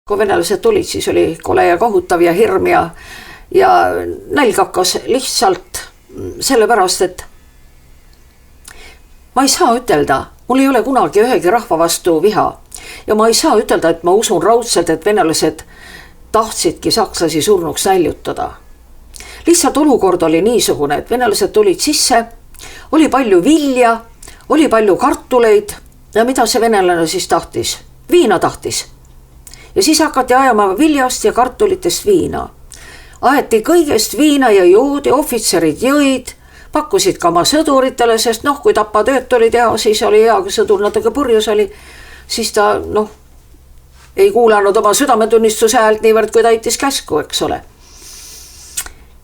Kui venelased tulid, siis oli kole ja kohutav ja hirm ja nälg hakkas lihtsalt sellepärast, et ma ei saa ütelda, mul ei ole kunagi ühegi rahva vastu viha ja ma ei saa ütelda, et ma usun raudselt, et venelased tahtsidki sakslasi surnuks näljutada. Lihtsalt olukord oli niisugune, et venelased tulid sisse, oli palju vilja, oli palju kartuleid ja mida see venelane siis tahtis? Viina tahtis. Ja siis hakati ajama viljast ja kartulitest viina. Aeti kõigest viina ja joodi, ohvitserid jõid, pakkusid ka oma sõduritele, sest kui tapatööd oli teha, siis oli hea, kui sõdur natuke purjus oli, siis ta ei kuulanud oma südametunnistuse häält niivõrd, kui täitis käsku, eks ole.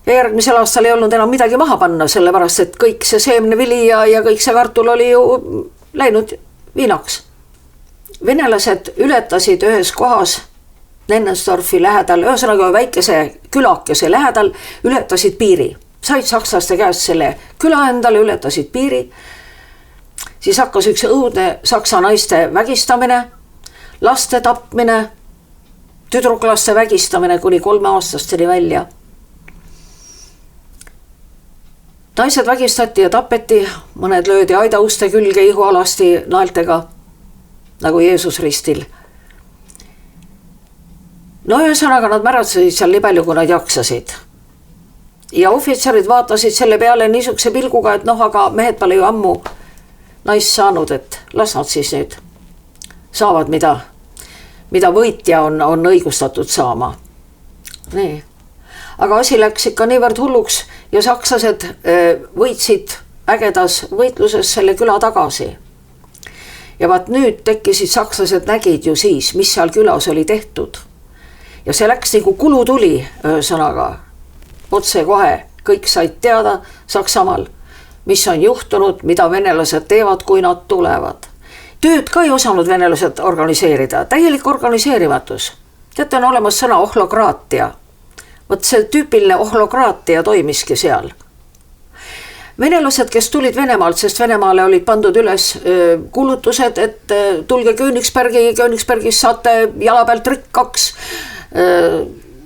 Ja järgmisel aastal ei olnud enam midagi maha panna, sellepärast, et kõik see seemnevili ja kõik see kartul oli ju läinud viinaks. Venelased ületasid ühes kohas Nennensdorfi lähedal, ühesõnaga väikese külakese lähedal, ületasid piiri. Said sakslaste käest selle küla endale, ületasid piiri. Siis hakkas üks õudne saksa naiste vägistamine, laste tapmine, tüdruklaste vägistamine kuni 3-aastasteni välja. Naised vägistati ja tapeti, mõned löödi aidauste külge ihualasti naeltega, nagu Jeesus ristil. Ühesõnaga nad märatsesid seal nii palju, kui nad jaksasid. Ja ohvitserid vaatasid selle peale niisuguse pilguga, et aga mehed pole ju ammu naist saanud, et las nad siis nüüd saavad, mida võitja on õigustatud saama. Nii. Aga asi läks ikka niivõrd hulluks ja sakslased võitsid ägedas võitluses selle küla tagasi. Ja vaat nüüd tekkisid sakslased nägid ju siis, mis seal külas oli tehtud. Ja see läks nagu kulutuli sõnaga. Otse kohe kõik said teada Saksamaal, mis on juhtunud, mida venelased teevad, kui nad tulevad. Tööd ka ei osanud venelased organiseerida, täielik organiseerimatus. Teate, on olemas sõna ohlokraatia. Vot see tüüpiline ohlokraatia toimiski seal. Venelased, kes tulid Venemaalt, sest Venemaale olid pandud üles kuulutused, et tulge Königsbergis saate jala pealt rikkaks.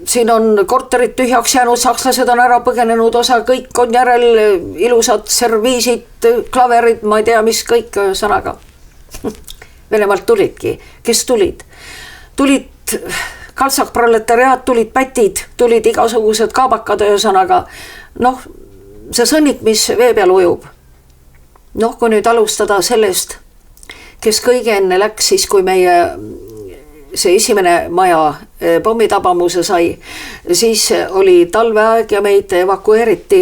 Siin on korterid tühjaks jäänud, sakslased on ära põgenenud osa, kõik on järel ilusad serviisid, klaverid, ma ei tea, mis kõik sõnaga. Venemaalt tulidki. Kes tulid? Tulid kaltsakproletariaat, tulid pätid, tulid igasugused kaabakad sõnaga. See sõnnik, mis vee peal ujub. Kui nüüd alustada sellest, kes kõige enne läks, siis kui meie see esimene maja pommitabamuse sai, siis oli talveaeg ja meid evakueeriti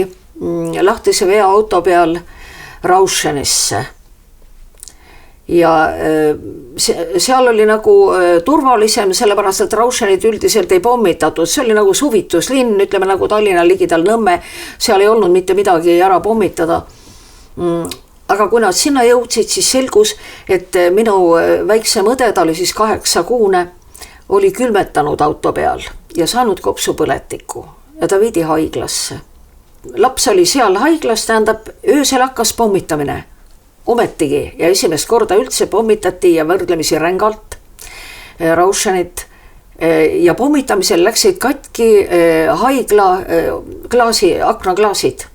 lahtise veeauto peal Rauschenisse. Ja seal oli nagu turvalisem, sellepärast, et Rauschenit üldiselt ei pommitatud. See oli nagu suvituslinn, ütleme nagu Tallinna ligidal Nõmme, seal ei olnud mitte midagi ära pommitada. Aga kui nad sinna jõudsid, siis selgus, et minu väiksem õde, ta oli siis 8-kuune, oli külmetanud auto peal ja saanud kopsupõletiku ja ta viidi haiglasse. Laps oli seal haiglas, tähendab, öösel hakkas pommitamine. Ometigi ja esimest korda üldse pommitati ja võrdlemisi rängalt Rauschenit ja pommitamisel läksid katki haigla aknaklaasid.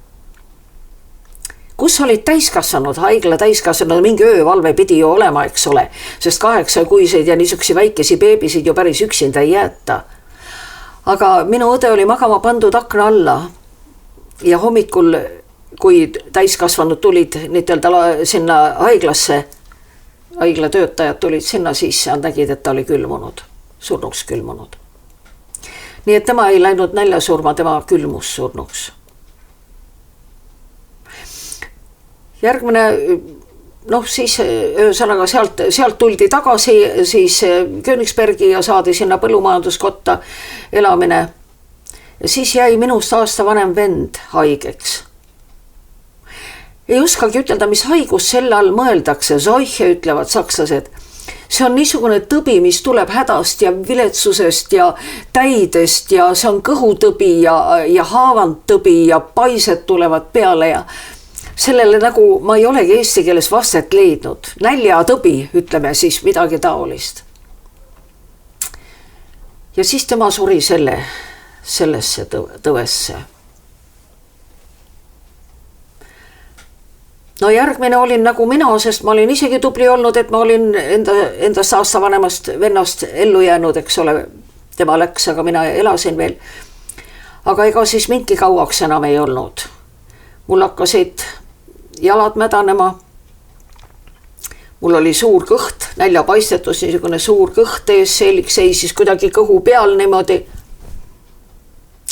Kus olid täiskasvanud, haigla täiskasvanud, mingi öövalve pidi ju olema, eks ole, sest 8-kuiseid ja niisugusi väikesi beebisid ju päris üksinda ei jäeta. Aga minu õde oli magama pandud akna alla ja hommikul, kui täiskasvanud tulid sinna haiglasse, haigla töötajad tulid sinna, siis nad nägid, et ta oli külmunud, surnuks külmunud. Nii et tema ei läinud näljasurma, tema külmus surnuks. Järgmine, siis ühesõnaga sealt tuldi tagasi siis Königsbergi ja saadi sinna põllumajanduskotta elamine. Siis jäi minust aasta vanem vend haigeks. Ei oskagi ütelda, mis haigus selle all mõeldakse, Seuche ütlevad sakslased. See on niisugune tõbi, mis tuleb hädast ja viletsusest ja täidest ja see on kõhutõbi ja haavandtõbi ja paised tulevad peale ja sellele nagu ma ei olegi eesti keeles vastet leidnud. Näljatõbi, ütleme siis midagi taolist. Ja siis tema suri sellesse tõvesse. No järgmine olin nagu mina, sest ma olin isegi tubli olnud, et ma olin endast aasta vanemast vennast ellu jäänud, eks ole. Tema läks, aga mina elasin veel. Aga ega siis mingi kauaks enam ei olnud. Mul hakkasid jalad mädanema. Mul oli suur kõht, näljapaistetus, niisugune suur kõht ees, seelik seisis kuidagi kõhu peal niimoodi.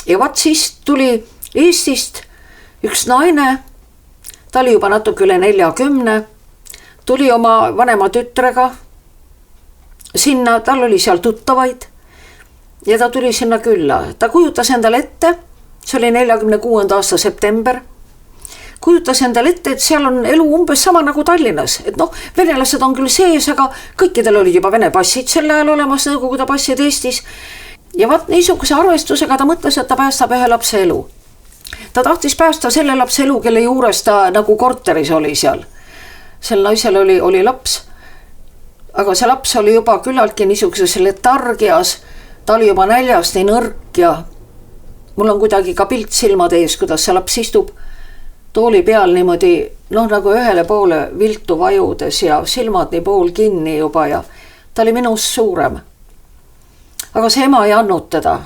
Ja vaat siis tuli Eestist üks naine, ta oli juba natuke üle 40, tuli oma vanema tütrega sinna, tal oli seal tuttavaid ja ta tuli sinna külla. Ta kujutas endale ette, see oli 46. aasta september, kujutas endale ette, et seal on elu umbes sama nagu Tallinnas, et noh, venelased on küll sees, aga kõikidel olid juba vene passid sel ajal olemas, Nõukogude passid Eestis. Ja vaat niisuguse arvestusega ta mõtles, et ta päästab ühe lapse elu. Ta tahtis päästa selle lapse elu, kelle juures ta nagu korteris oli seal. Sel naisel oli laps, aga see laps oli juba küllaltki niisuguses letargias, ta oli juba näljast nii nõrk ja mul on kuidagi ka pilt silmade ees, kuidas see laps istub tooli peal niimoodi, noh nagu ühele poole viltu vajudes ja silmad nii pool kinni juba ja ta oli minust suurem. Aga see ema ei andnud teda.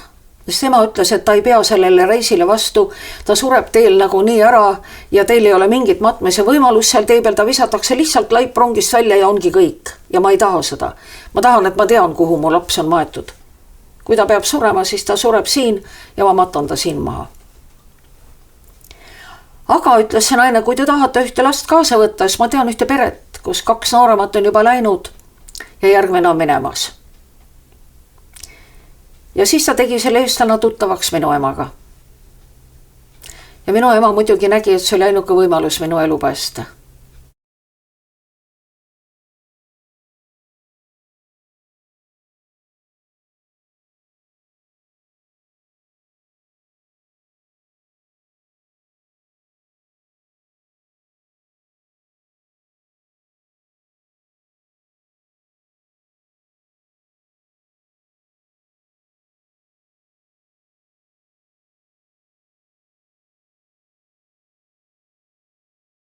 Sest ema ütles, et ta ei pea sellele reisile vastu, ta sureb teel nagu nii ära ja teil ei ole mingit matmise võimalus seal tee peal, ta visatakse lihtsalt laiprongist välja ja ongi kõik. Ja ma ei taha seda. Ma tahan, et ma tean, kuhu mu laps on maetud. Kui ta peab surema, siis ta sureb siin ja ma matan ta siin maha. Aga ütles see naine, kui te tahate ühte last kaasa võtta, siis ma tean ühte peret, kus 2 nooremat on juba läinud ja järgmine on minemas. Ja siis ta tegi selle eestlane tuttavaks minu emaga. Ja minu ema muidugi nägi, et see oli ainuke võimalus minu elu päästa.